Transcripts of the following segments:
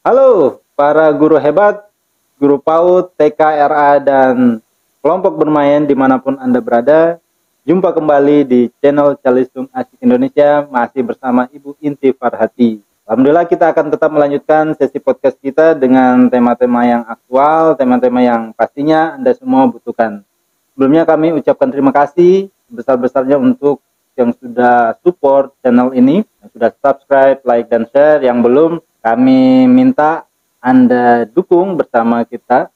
Halo para guru hebat, guru PAUD, TK, RA, dan kelompok bermain dimanapun Anda berada. Jumpa kembali di channel Calistung Asik Indonesia, masih bersama Ibu Inti Farhati. Alhamdulillah kita akan tetap melanjutkan sesi podcast kita dengan tema-tema yang aktual, tema-tema yang pastinya Anda semua butuhkan. Sebelumnya kami ucapkan terima kasih sebesar-besarnya untuk yang sudah support channel ini, yang sudah subscribe, like, dan share. Yang belum, kami minta Anda dukung bersama kita,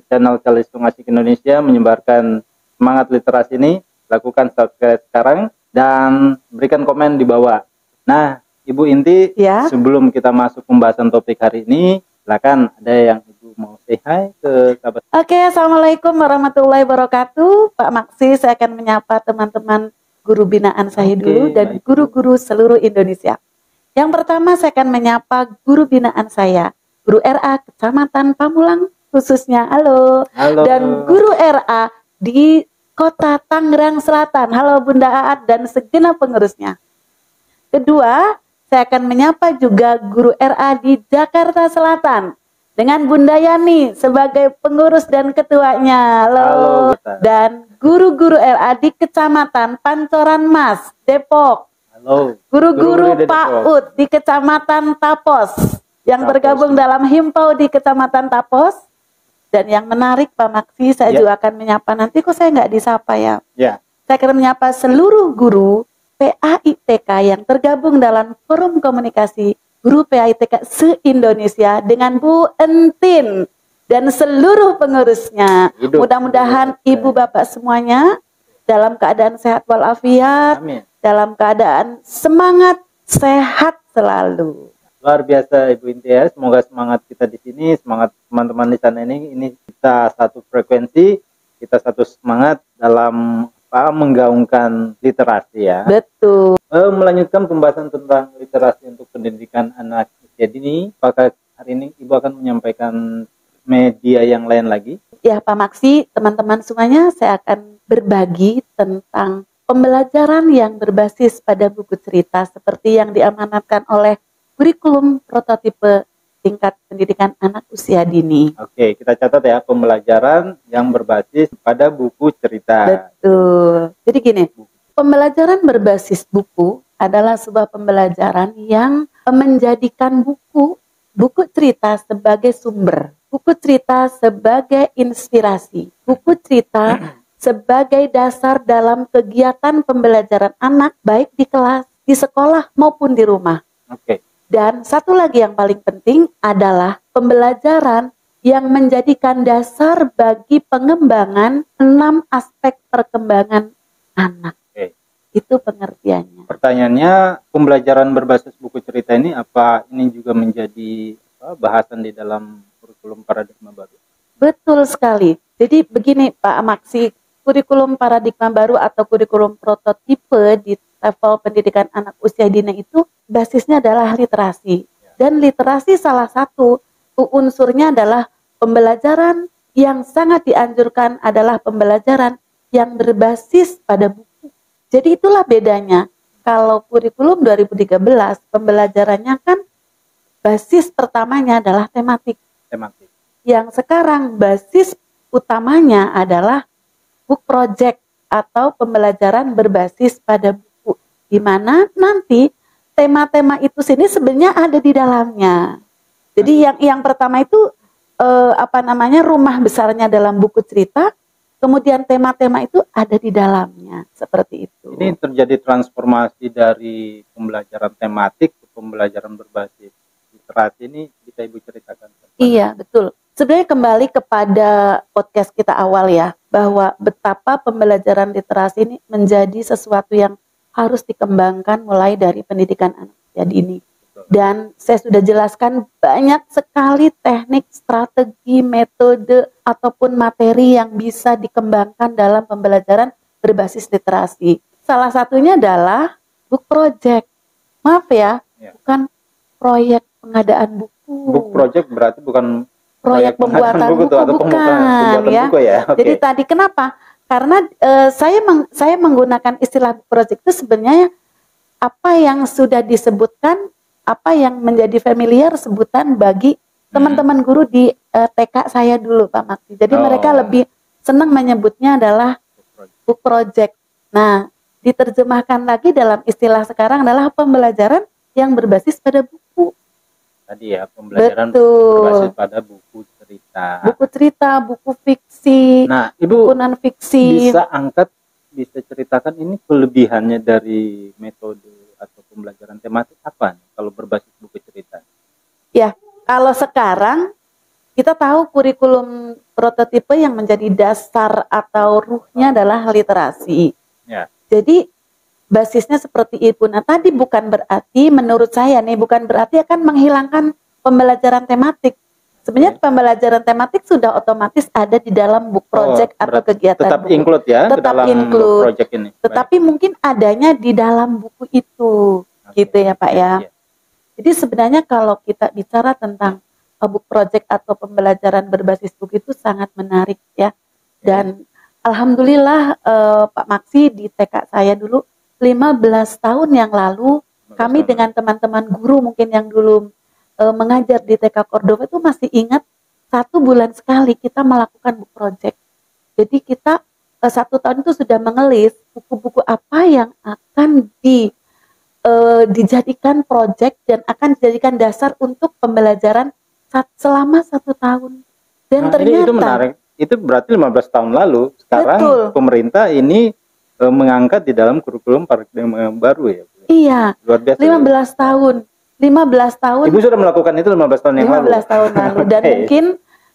channel Calistung Asik Indonesia, menyebarkan semangat literasi ini. Lakukan subscribe sekarang dan berikan komen di bawah. Nah, Ibu Inti, ya, sebelum kita masuk pembahasan topik hari ini, silakan ada yang Ibu mau say hi ke sahabat. Oke, Assalamualaikum warahmatullahi wabarakatuh. Pak Maksi, saya akan menyapa teman-teman guru binaan saya dulu dan baik. guru-guru seluruh Indonesia. Yang pertama saya akan menyapa guru binaan saya, guru RA Kecamatan Pamulang khususnya, halo. Halo. Dan guru RA di Kota Tangerang Selatan, halo Bunda Aat dan segenap pengurusnya. Kedua, saya akan menyapa juga guru RA di Jakarta Selatan dengan Bunda Yani sebagai pengurus dan ketuanya. Halo. Dan guru-guru RA di Kecamatan Pancoran Mas, Depok. Halo. Guru-guru PAUD di Kecamatan Tapos yang bergabung dalam Himpau di Kecamatan Tapos. Dan yang menarik Pak Maksi, saya juga akan menyapa, nanti kok saya nggak disapa ya. Saya akan menyapa seluruh guru PAITK yang tergabung dalam forum komunikasi guru PAITK se-Indonesia dengan Bu Entin dan seluruh pengurusnya. Mudah-mudahan ibu bapak semuanya dalam keadaan sehat walafiat, dalam keadaan semangat, sehat selalu. Luar biasa Ibu Inti ya, semoga semangat kita di sini, semangat teman-teman di sana ini kita satu frekuensi, kita satu semangat dalam menggaungkan literasi ya. Betul. Melanjutkan pembahasan tentang literasi untuk pendidikan anak usia dini, apakah hari ini Ibu akan menyampaikan media yang lain lagi? Ya Pak Maksi, teman-teman semuanya, saya akan berbagi tentang pembelajaran yang berbasis pada buku cerita seperti yang diamanatkan oleh kurikulum prototipe tingkat pendidikan anak usia dini. Oke, kita catat ya, pembelajaran yang berbasis pada buku cerita. Betul. Jadi gini, pembelajaran berbasis buku adalah sebuah pembelajaran yang menjadikan buku cerita sebagai sumber, buku cerita sebagai inspirasi, buku cerita sebagai dasar dalam kegiatan pembelajaran anak baik di kelas, di sekolah maupun di rumah. Oke. Dan satu lagi yang paling penting adalah pembelajaran yang menjadikan dasar bagi pengembangan 6 aspek perkembangan anak. Oke. Itu pengertiannya. Pertanyaannya, pembelajaran berbasis buku cerita ini apa ini juga menjadi bahasan di dalam kurikulum paradigma baru? Betul sekali. Jadi begini Pak Maksi, kurikulum paradigma baru atau kurikulum prototipe di level pendidikan anak usia dini itu basisnya adalah literasi. Dan literasi salah satu unsurnya adalah pembelajaran yang sangat dianjurkan adalah pembelajaran yang berbasis pada buku. Jadi itulah bedanya. Kalau kurikulum 2013 pembelajarannya kan basis pertamanya adalah tematik. Yang sekarang basis utamanya adalah book project atau pembelajaran berbasis pada buku. Di mana nanti tema-tema itu sini sebenarnya ada di dalamnya. Jadi yang pertama itu rumah besarnya dalam buku cerita, kemudian tema-tema itu ada di dalamnya, seperti itu. Ini terjadi transformasi dari pembelajaran tematik ke pembelajaran berbasis literasi, ini bisa Ibu ceritakan? Iya, betul. Sebenarnya kembali kepada podcast kita awal ya, bahwa betapa pembelajaran literasi ini menjadi sesuatu yang harus dikembangkan mulai dari pendidikan anak usia dini. Dan saya sudah jelaskan banyak sekali teknik, strategi, metode, ataupun materi yang bisa dikembangkan dalam pembelajaran berbasis literasi. Salah satunya adalah book project. Maaf ya, bukan proyek pengadaan buku. Book project berarti bukan proyek pembuatan buku, bukan ya. Buku ya. Okay. Jadi tadi kenapa? Karena saya menggunakan istilah project itu sebenarnya apa yang sudah disebutkan, apa yang menjadi familiar sebutan bagi teman-teman guru di TK saya dulu Pak Maksi. Jadi mereka lebih senang menyebutnya adalah book project. Nah, diterjemahkan lagi dalam istilah sekarang adalah pembelajaran yang berbasis pada buku. Tadi ya, pembelajaran berbasis pada buku cerita. Buku cerita, buku fiksi, nah, Ibu buku non-fiksi. Bisa ceritakan ini kelebihannya dari metode atau pembelajaran tematik apa nih, kalau berbasis buku cerita? Ya, kalau sekarang kita tahu kurikulum prototipe yang menjadi dasar atau ruhnya adalah literasi. Ya. Jadi basisnya seperti itu. Nah tadi bukan berarti, menurut saya nih, bukan berarti akan menghilangkan pembelajaran tematik. Sebenarnya pembelajaran tematik sudah otomatis ada di dalam book project atau kegiatan tetap buku. Include ya, tetap dalam include. Book project ini. Tetapi mungkin adanya di dalam buku itu, gitu ya Pak ya. Jadi sebenarnya kalau kita bicara tentang book project atau pembelajaran berbasis buku itu sangat menarik ya. Dan alhamdulillah Pak Maksi di TK saya dulu 15 tahun yang lalu kami dengan teman-teman guru mungkin yang dulu mengajar di TK Cordova itu masih ingat 1 bulan sekali kita melakukan book project. Jadi kita 1 tahun itu sudah mengelis buku-buku apa yang akan dijadikan project dan akan dijadikan dasar untuk pembelajaran selama 1 tahun. Dan ternyata itu menarik. Itu berarti 15 tahun lalu. Sekarang pemerintah ini mengangkat di dalam kurikulum paradigma baru ya. Iya. Luar biasa. 15 tahun. 15 tahun. Ibu sudah melakukan itu 15 tahun yang lalu. 15 tahun lalu. Dan mungkin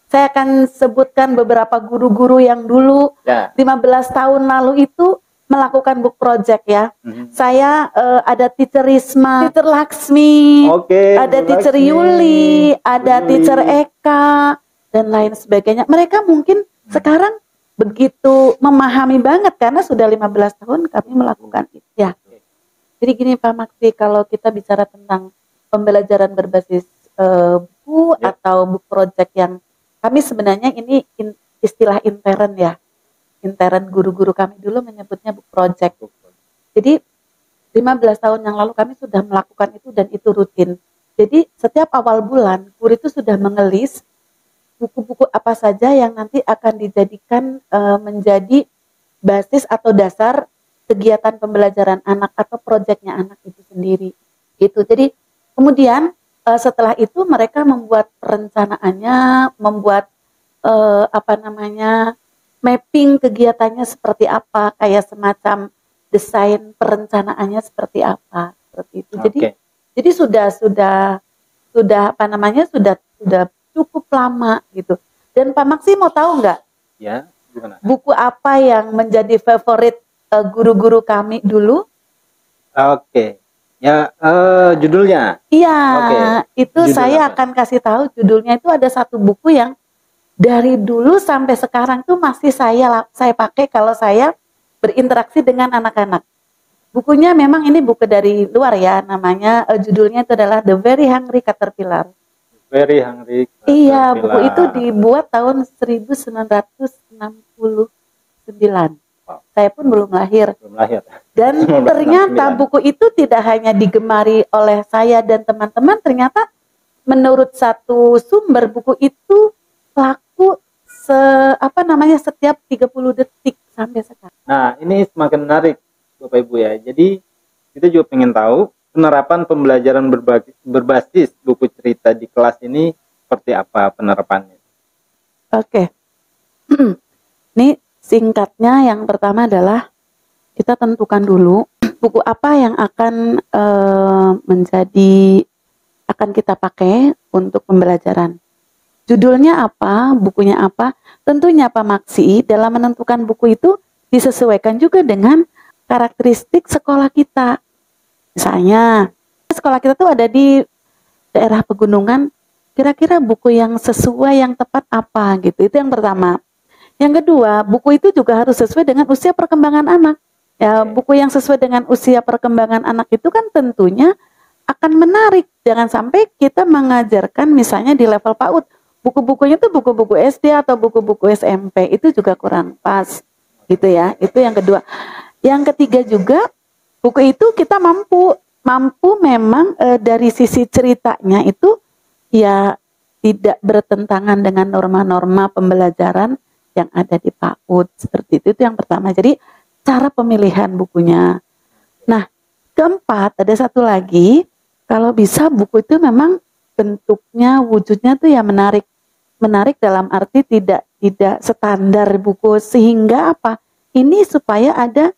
saya akan sebutkan beberapa guru-guru yang dulu 15 tahun lalu itu melakukan book project ya. Saya ada teacher Risma, teacher Laksmi, ada teacher Yuli, ada teacher Eka dan lain sebagainya. Mereka mungkin sekarang begitu memahami banget karena sudah 15 tahun kami melakukan itu ya. Jadi gini Pak Maksi, kalau kita bicara tentang pembelajaran berbasis buku atau book project yang kami sebenarnya ini istilah intern ya. Intern guru-guru kami dulu menyebutnya book project. Jadi 15 tahun yang lalu kami sudah melakukan itu dan itu rutin. Jadi setiap awal bulan guru itu sudah mengelis buku-buku apa saja yang nanti akan dijadikan menjadi basis atau dasar kegiatan pembelajaran anak atau proyeknya anak itu sendiri. Gitu. Jadi kemudian setelah itu mereka membuat perencanaannya, membuat mapping kegiatannya seperti apa, kayak semacam desain perencanaannya seperti apa, seperti itu. Jadi sudah cukup lama gitu. Dan Pak Maksi mau tahu nggak? Ya, gimana? Buku apa yang menjadi favorit guru-guru kami dulu? Ya, judulnya. Iya, itu saya akan kasih tahu judulnya. Itu ada satu buku yang dari dulu sampai sekarang tuh masih saya pakai kalau saya berinteraksi dengan anak-anak. Bukunya memang ini buku dari luar ya, namanya judulnya itu adalah The Very Hungry Caterpillar. Very Hungry Caterpillar. Iya, buku itu dibuat tahun 1969. Saya pun belum lahir. Dan ternyata buku itu tidak hanya digemari oleh saya dan teman-teman, ternyata menurut satu sumber buku itu laku setiap 30 detik sampai sekarang. Nah, ini semakin menarik Bapak Ibu ya. Jadi kita juga pengen tahu penerapan pembelajaran berbasis buku cerita di kelas ini seperti apa penerapannya. Ini singkatnya yang pertama adalah kita tentukan dulu buku apa yang akan akan kita pakai untuk pembelajaran. Judulnya apa, bukunya apa, tentunya Pak Maksi dalam menentukan buku itu disesuaikan juga dengan karakteristik sekolah kita. Misalnya, sekolah kita tuh ada di daerah pegunungan, kira-kira buku yang sesuai, yang tepat apa gitu, itu yang pertama. Yang kedua, buku itu juga harus sesuai dengan usia perkembangan anak. Ya, buku yang sesuai dengan usia perkembangan anak itu kan tentunya akan menarik. Jangan sampai kita mengajarkan misalnya di level PAUD, buku-bukunya tuh buku-buku SD atau buku-buku SMP, itu juga kurang pas gitu ya. Itu yang kedua. Yang ketiga juga, buku itu kita mampu memang dari sisi ceritanya itu ya tidak bertentangan dengan norma-norma pembelajaran yang ada di PAUD. Seperti itu yang pertama. Jadi cara pemilihan bukunya. Nah, keempat ada satu lagi, kalau bisa buku itu memang bentuknya, wujudnya tuh ya menarik. Menarik dalam arti tidak standar buku, sehingga apa? Ini supaya ada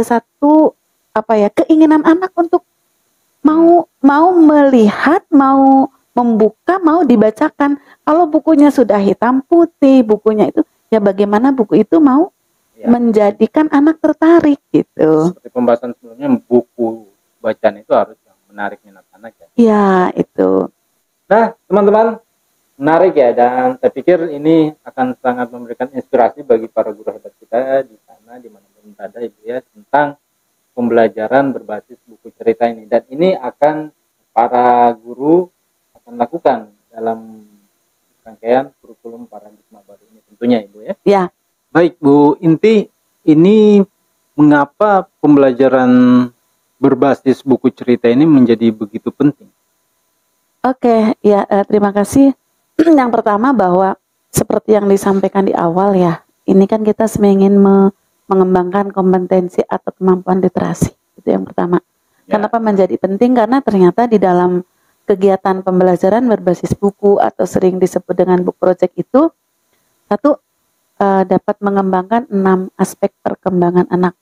satu keinginan anak untuk mau melihat, mau membuka, mau dibacakan. Kalau bukunya sudah hitam putih, bukunya itu ya bagaimana buku itu mau menjadikan anak tertarik gitu. Seperti pembahasan sebelumnya, buku bacaan itu harus yang menarik minat anak ya. Ya, itu. Nah, teman-teman, menarik ya, dan saya pikir ini akan sangat memberikan inspirasi bagi para guru hebat kita di sana, dimanapun berada Ibu ya, tentang pembelajaran berbasis buku cerita ini. Dan ini akan para guru akan lakukan dalam rangkaian kurikulum paradigma baru ini tentunya Ibu ya. Ya. Baik Bu Inti, ini mengapa pembelajaran berbasis buku cerita ini menjadi begitu penting? Oke, ya terima kasih. Yang pertama bahwa seperti yang disampaikan di awal ya, ini kan kita ingin mengembangkan kompetensi atau kemampuan literasi. Itu yang pertama. Ya. Kenapa menjadi penting? Karena ternyata di dalam kegiatan pembelajaran berbasis buku atau sering disebut dengan book project itu, satu, dapat mengembangkan 6 aspek perkembangan anak,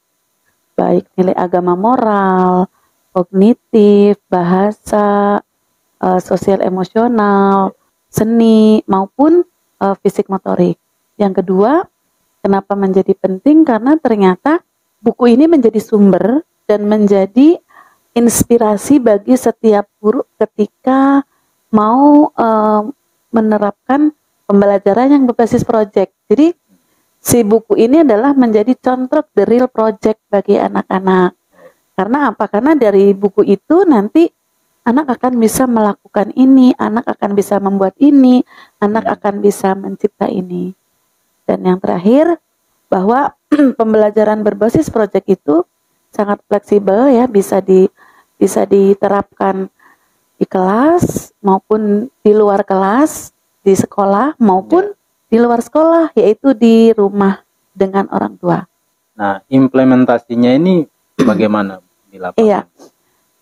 baik nilai agama moral, kognitif, bahasa, sosial emosional, seni, maupun fisik motorik. Yang kedua, kenapa menjadi penting? Karena ternyata buku ini menjadi sumber dan menjadi inspirasi bagi setiap guru ketika mau menerapkan pembelajaran yang berbasis project. Jadi si buku ini adalah menjadi contoh the real project bagi anak-anak. Karena apa? Karena dari buku itu nanti anak akan bisa melakukan ini, anak akan bisa membuat ini, anak akan bisa mencipta ini. Dan yang terakhir, bahwa pembelajaran berbasis project itu sangat fleksibel ya, bisa diterapkan di kelas maupun di luar kelas, di sekolah maupun di luar sekolah, yaitu di rumah dengan orang tua. Nah, implementasinya ini bagaimana di lapangan? Iya.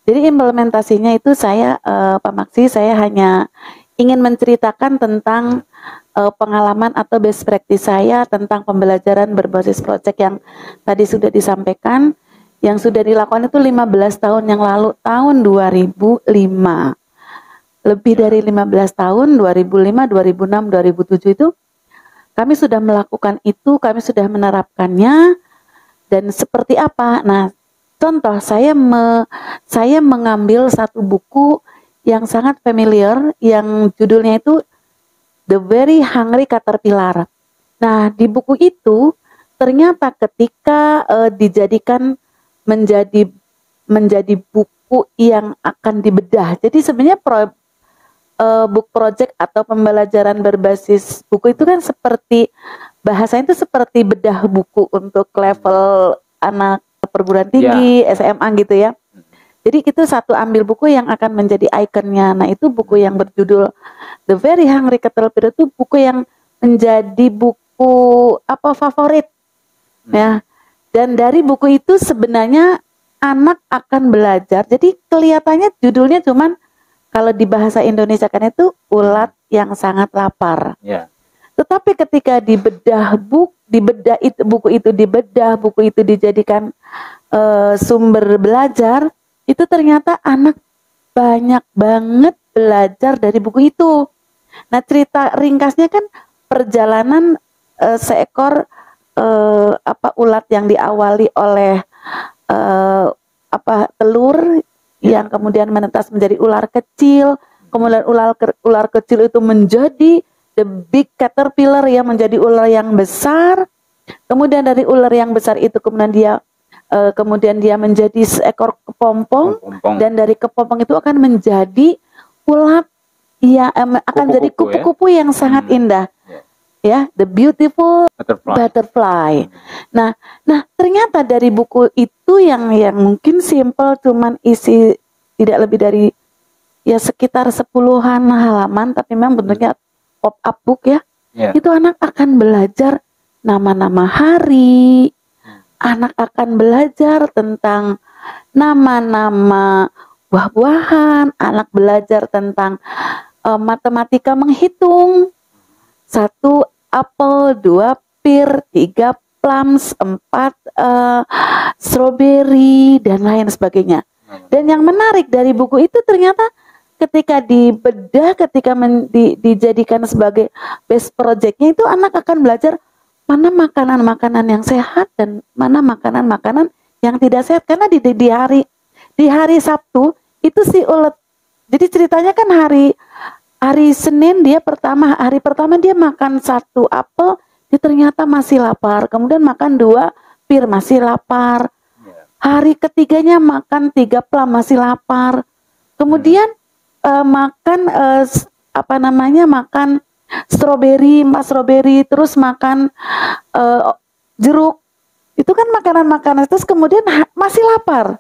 Jadi implementasinya itu saya, Pak Maksi, saya hanya ingin menceritakan tentang pengalaman atau best practice saya tentang pembelajaran berbasis project yang tadi sudah disampaikan, yang sudah dilakukan itu 15 tahun yang lalu, tahun 2005. Lebih dari 15 tahun, 2005, 2006, 2007 itu kami sudah melakukan itu, kami sudah menerapkannya. Dan seperti apa? Nah, contoh saya mengambil satu buku yang sangat familiar, yang judulnya itu The Very Hungry Caterpillar. Nah, di buku itu ternyata ketika dijadikan menjadi buku yang akan dibedah. Jadi sebenarnya book project atau pembelajaran berbasis buku itu kan seperti bahasanya itu seperti bedah buku untuk level anak perguruan tinggi, SMA gitu ya. Jadi kita satu ambil buku yang akan menjadi ikonnya. Nah, itu buku yang berjudul The Very Hungry Caterpillar, itu buku yang menjadi buku favorit. Ya. Dan dari buku itu sebenarnya anak akan belajar. Jadi kelihatannya judulnya cuman kalau di bahasa Indonesia kan itu ulat yang sangat lapar. Yeah. Tetapi ketika buku itu dijadikan sumber belajar, itu ternyata anak banyak banget belajar dari buku itu. Nah, cerita ringkasnya kan perjalanan seekor ulat yang diawali oleh telur yang kemudian menetas menjadi ular kecil, kemudian ular kecil itu menjadi the big caterpillar yang menjadi ular yang besar, kemudian dari ular yang besar itu kemudian dia menjadi seekor kepompong, dan dari kepompong itu akan menjadi ulat akan jadi kupu-kupu yang sangat indah. Ya, the beautiful butterfly. Nah, ternyata dari buku itu yang mungkin simple, cuman isi tidak lebih dari ya sekitar 10-an halaman, tapi memang bentuknya pop-up book ya. Itu anak akan belajar nama-nama hari, anak akan belajar tentang nama-nama buah-buahan, anak belajar tentang matematika menghitung. 1 apel, 2 pir, 3 plums, 4 strawberry, dan lain sebagainya. Dan yang menarik dari buku itu ternyata ketika dibedah, ketika dijadikan sebagai best projectnya, itu anak akan belajar mana makanan-makanan yang sehat dan mana makanan-makanan yang tidak sehat. Karena di hari Sabtu itu si ulet, jadi ceritanya kan hari Senin hari pertama dia makan 1 apel, dia ternyata masih lapar. Kemudian makan 2 pir, masih lapar. Hari ketiganya makan 3 plum, masih lapar. Kemudian makan makan strawberry, 4 strawberry, terus makan jeruk. Itu kan makanan-makanan, terus kemudian masih lapar.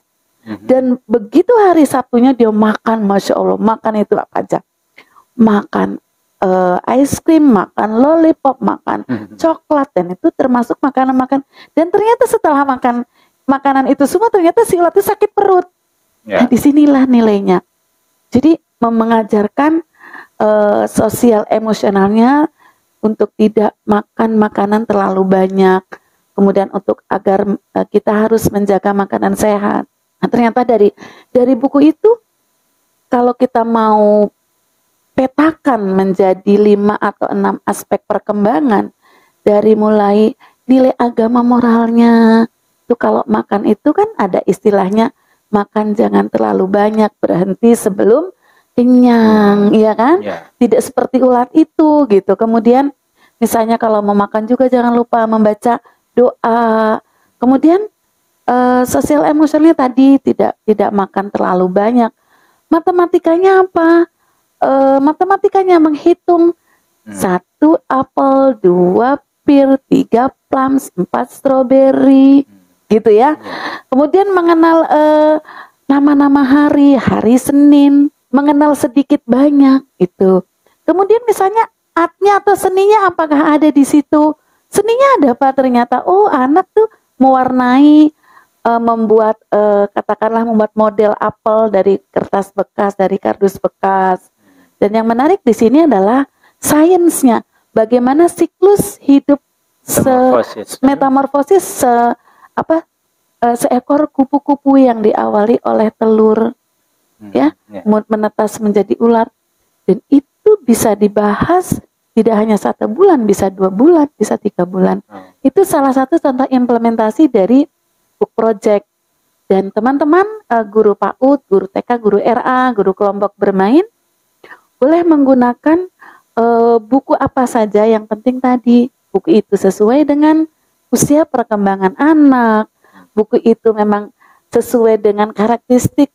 Dan begitu hari Sabtunya dia makan, Masya Allah, makan itu apa aja. Makan ice cream, makan lollipop, makan coklat, dan itu termasuk makanan-makanan. Dan ternyata setelah makan makanan itu semua, ternyata si ulat itu sakit perut. Nah, disinilah nilainya. Jadi mengajarkan sosial emosionalnya untuk tidak makan makanan terlalu banyak. Kemudian untuk agar kita harus menjaga makanan sehat. Nah, ternyata dari buku itu, kalau kita mau petakan menjadi 5 atau 6 aspek perkembangan, dari mulai nilai agama moralnya, itu kalau makan itu kan ada istilahnya, makan jangan terlalu banyak, berhenti sebelum kenyang, iya kan? Tidak seperti ulat itu gitu. Kemudian misalnya kalau mau makan juga jangan lupa membaca doa. Kemudian sosial emosionalnya tadi tidak makan terlalu banyak. Matematikanya apa? Matematikanya menghitung 1 apel, 2 pir, 3 plums, 4 strawberry, gitu ya. Kemudian mengenal nama-nama hari Senin, mengenal sedikit banyak itu. Kemudian misalnya artnya atau seninya apakah ada di situ? Seninya ada apa ternyata? Oh, anak tuh mewarnai, membuat katakanlah membuat model apel dari kertas bekas, dari kardus bekas. Dan yang menarik di sini adalah sainsnya, bagaimana siklus hidup metamorfosis seekor kupu-kupu yang diawali oleh telur, menetas menjadi ulat. Dan itu bisa dibahas tidak hanya 1 bulan, bisa 2 bulan, bisa 3 bulan. Itu salah satu contoh implementasi dari book project. Dan teman-teman guru PAUD, guru TK, guru RA, guru kelompok bermain boleh menggunakan buku apa saja, yang penting tadi buku itu sesuai dengan usia perkembangan anak, buku itu memang sesuai dengan karakteristik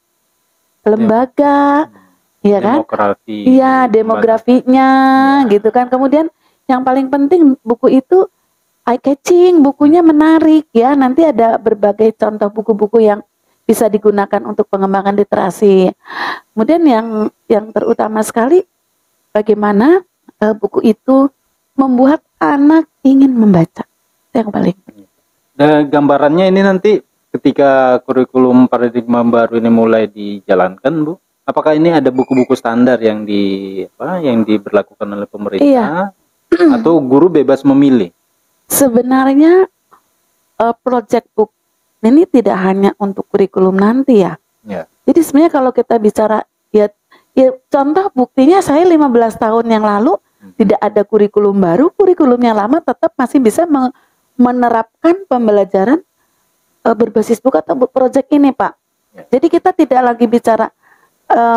lembaga, ya kan? Iya, demografinya, gitu kan. Kemudian yang paling penting buku itu eye catching, bukunya menarik ya. Nanti ada berbagai contoh buku-buku yang bisa digunakan untuk pengembangan literasi. Kemudian yang terutama sekali, bagaimana buku itu membuat anak ingin membaca. Itu yang paling. Dan gambarannya ini nanti ketika kurikulum paradigma baru ini mulai dijalankan, Bu, apakah ini ada buku-buku standar yang diberlakukan oleh pemerintah, atau guru bebas memilih? Sebenarnya project book ini tidak hanya untuk kurikulum nanti ya. Jadi sebenarnya kalau kita bicara ya contoh buktinya saya 15 tahun yang lalu tidak ada kurikulum baru, kurikulum yang lama tetap masih bisa menerapkan pembelajaran berbasis buku atau book project ini, Pak. Jadi kita tidak lagi bicara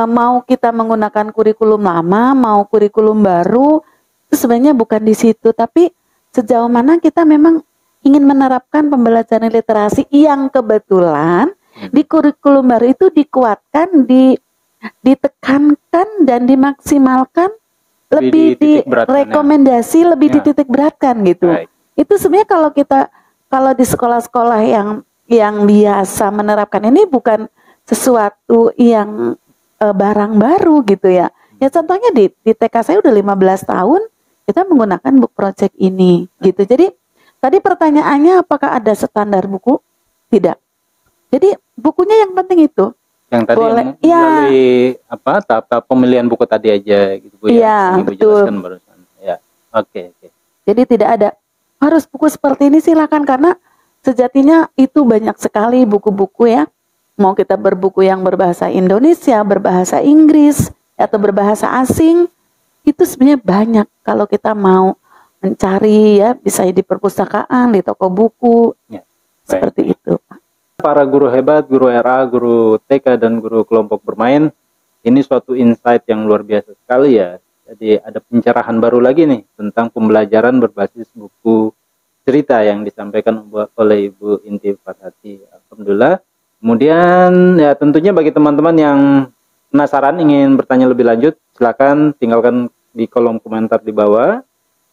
mau kita menggunakan kurikulum lama, mau kurikulum baru, itu sebenarnya bukan di situ, tapi sejauh mana kita memang ingin menerapkan pembelajaran literasi yang kebetulan di kurikulum baru itu dikuatkan, ditekankan dan dimaksimalkan, lebih direkomendasi, lebih dititik beratkan gitu. Itu sebenarnya kalau di sekolah-sekolah yang biasa menerapkan ini bukan sesuatu yang barang baru gitu ya. Ya contohnya di TK saya udah 15 tahun kita menggunakan book project ini gitu. Jadi tadi pertanyaannya apakah ada standar buku? Tidak. Jadi bukunya yang penting itu. Yang tadi boleh, melalui apa tahap pemilihan buku tadi aja gitu Bu ya. Iya, Ibu betul. jelaskan barusan. Ya. Oke. Jadi tidak ada harus buku seperti ini, silakan, karena sejatinya itu banyak sekali buku-buku ya. Mau kita berbuku yang berbahasa Indonesia, berbahasa Inggris, atau berbahasa asing, itu sebenarnya banyak kalau kita mau mencari ya, bisa di perpustakaan, di toko buku, Ya. seperti itu. Para guru hebat, guru RA, guru TK, dan guru kelompok bermain, ini suatu insight yang luar biasa sekali ya. Jadi ada pencerahan baru lagi nih tentang pembelajaran berbasis buku cerita yang disampaikan oleh Ibu Inti Fathati. Alhamdulillah. Kemudian ya tentunya bagi teman-teman yang penasaran ingin bertanya lebih lanjut, silakan tinggalkan di kolom komentar di bawah.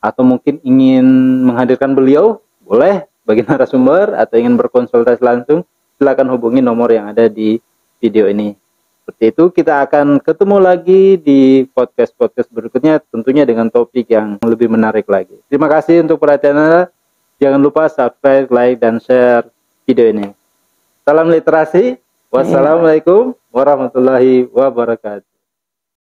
Atau mungkin ingin menghadirkan beliau, boleh bagi narasumber, atau ingin berkonsultasi langsung, silakan hubungi nomor yang ada di video ini. Seperti itu, kita akan ketemu lagi di podcast-podcast berikutnya, tentunya dengan topik yang lebih menarik lagi. Terima kasih untuk perhatian Anda. Jangan lupa subscribe, like, dan share video ini. Salam literasi. Wassalamualaikum warahmatullahi wabarakatuh.